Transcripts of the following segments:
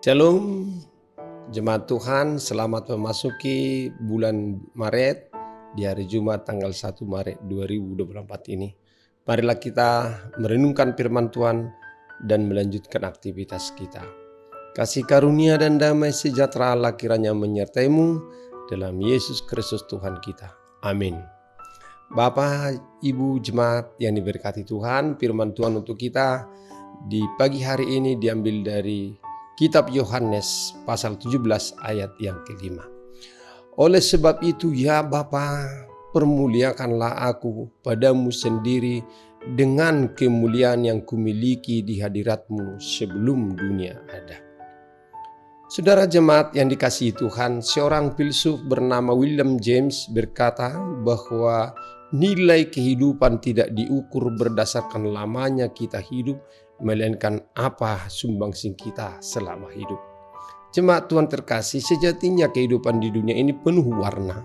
Shalom, jemaat Tuhan, selamat memasuki bulan Maret di hari Jumat tanggal 1 Maret 2024 ini. Marilah kita merenungkan firman Tuhan dan melanjutkan aktivitas kita. Kasih karunia dan damai sejahtera Allah kiranya menyertaimu dalam Yesus Kristus Tuhan kita. Amin. Bapak, Ibu jemaat yang diberkati Tuhan, firman Tuhan untuk kita di pagi hari ini diambil dari Kitab Yohanes pasal 17 ayat yang kelima. Oleh sebab itu ya Bapa, permuliakanlah aku padamu sendiri dengan kemuliaan yang kumiliki di hadiratmu sebelum dunia ada. Saudara jemaat yang dikasihi Tuhan, seorang filsuf bernama William James berkata bahwa nilai kehidupan tidak diukur berdasarkan lamanya kita hidup, melainkan apa sumbangsih kita selama hidup. Jemaat Tuhan terkasih, sejatinya kehidupan di dunia ini penuh warna.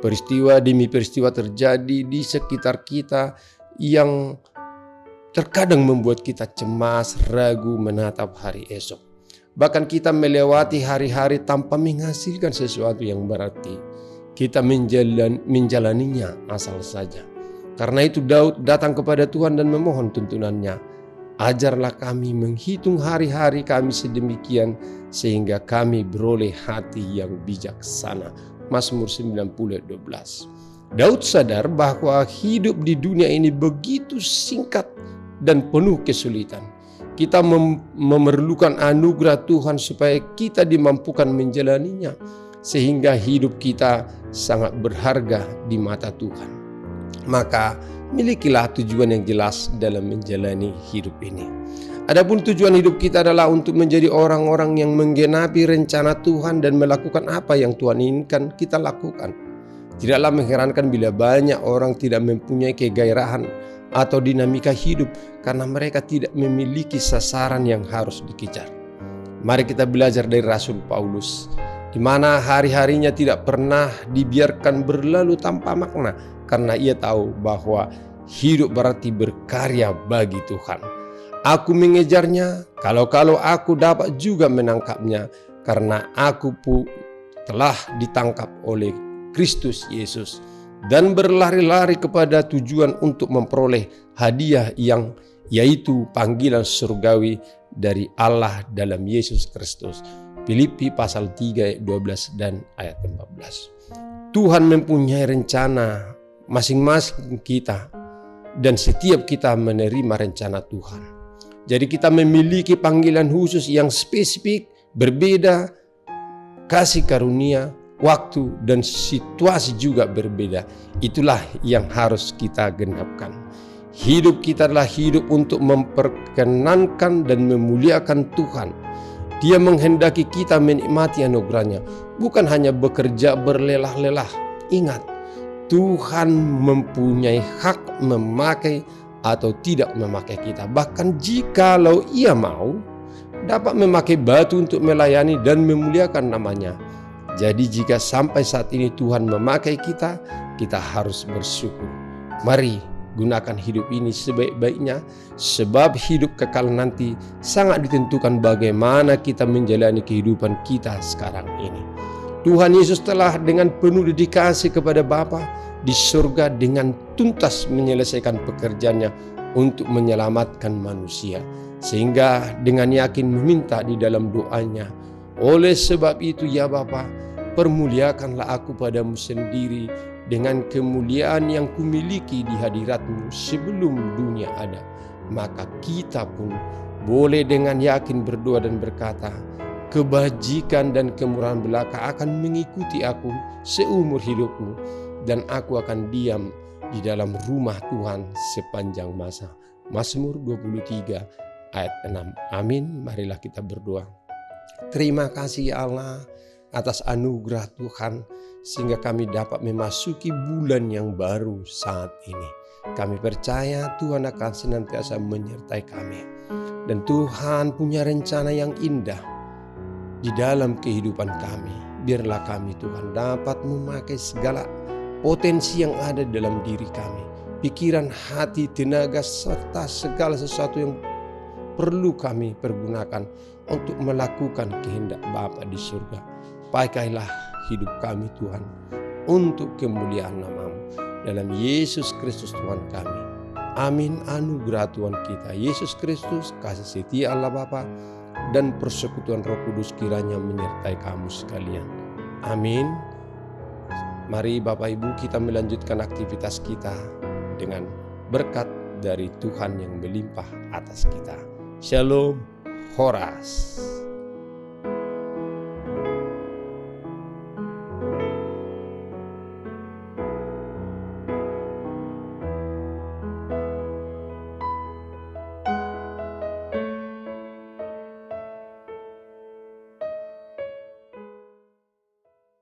Peristiwa demi peristiwa terjadi di sekitar kita yang terkadang membuat kita cemas, ragu menatap hari esok. Bahkan kita melewati hari-hari tanpa menghasilkan sesuatu yang berarti. Kita menjalaninya asal saja. Karena itu Daud datang kepada Tuhan dan memohon tuntunannya. Ajarlah kami menghitung hari-hari kami sedemikian sehingga kami beroleh hati yang bijaksana. Mazmur 90:12. Daud sadar bahwa hidup di dunia ini begitu singkat dan penuh kesulitan. Kita memerlukan anugerah Tuhan supaya kita dimampukan menjalaninya, sehingga hidup kita sangat berharga di mata Tuhan. Maka milikilah tujuan yang jelas dalam menjalani hidup ini. Adapun tujuan hidup kita adalah untuk menjadi orang-orang yang menggenapi rencana Tuhan dan melakukan apa yang Tuhan inginkan kita lakukan. Tidaklah mengherankan bila banyak orang tidak mempunyai kegairahan atau dinamika hidup karena mereka tidak memiliki sasaran yang harus dikejar. Mari kita belajar dari Rasul Paulus, di mana hari-harinya tidak pernah dibiarkan berlalu tanpa makna, karena ia tahu bahwa hidup berarti berkarya bagi Tuhan. Aku mengejarnya, kalau aku dapat juga menangkapnya, karena aku pun telah ditangkap oleh Kristus Yesus dan berlari-lari kepada tujuan untuk memperoleh hadiah yang yaitu panggilan surgawi dari Allah dalam Yesus Kristus. Filipi pasal 3 ayat 12 dan ayat 14. Tuhan mempunyai rencana masing-masing kita dan setiap kita menerima rencana Tuhan. Jadi kita memiliki panggilan khusus yang spesifik, berbeda, kasih karunia, waktu dan situasi juga berbeda. Itulah yang harus kita genapkan. Hidup kita adalah hidup untuk memperkenankan dan memuliakan Tuhan. Dia menghendaki kita menikmati anugerahnya, bukan hanya bekerja berlelah-lelah. Ingat, Tuhan mempunyai hak memakai atau tidak memakai kita. Bahkan jikalau ia mau, dapat memakai batu untuk melayani dan memuliakan namanya. Jadi jika sampai saat ini Tuhan memakai kita, kita harus bersyukur. Mari gunakan hidup ini sebaik-baiknya, sebab hidup kekal nanti sangat ditentukan bagaimana kita menjalani kehidupan kita sekarang ini. Tuhan Yesus telah dengan penuh dedikasi kepada Bapa di surga dengan tuntas menyelesaikan pekerjaannya untuk menyelamatkan manusia, sehingga dengan yakin meminta di dalam doanya, oleh sebab itu ya Bapa, permuliakanlah aku padamu sendiri dengan kemuliaan yang kumiliki di hadiratmu sebelum dunia ada. Maka kita pun boleh dengan yakin berdoa dan berkata, kebajikan dan kemurahan belaka akan mengikuti aku seumur hidupku, dan aku akan diam di dalam rumah Tuhan sepanjang masa. Mazmur 23 ayat 6. Amin. Marilah kita berdoa. Terima kasih ya Allah atas anugerah Tuhan sehingga kami dapat memasuki bulan yang baru saat ini. Kami percaya Tuhan akan senantiasa menyertai kami. Dan Tuhan punya rencana yang indah di dalam kehidupan kami. Biarlah kami Tuhan dapat memakai segala potensi yang ada dalam diri kami. Pikiran, hati, tenaga, serta segala sesuatu yang perlu kami pergunakan untuk melakukan kehendak Bapa di surga. Pakailah hidup kami Tuhan untuk kemuliaan nama-Mu. Dalam Yesus Kristus Tuhan kami. Amin. Anugerah Tuhan kita Yesus Kristus, kasih setia Allah Bapa, dan persekutuan Roh Kudus kiranya menyertai kamu sekalian. Amin. Mari Bapak Ibu kita melanjutkan aktivitas kita dengan berkat dari Tuhan yang melimpah atas kita. Shalom, Horas.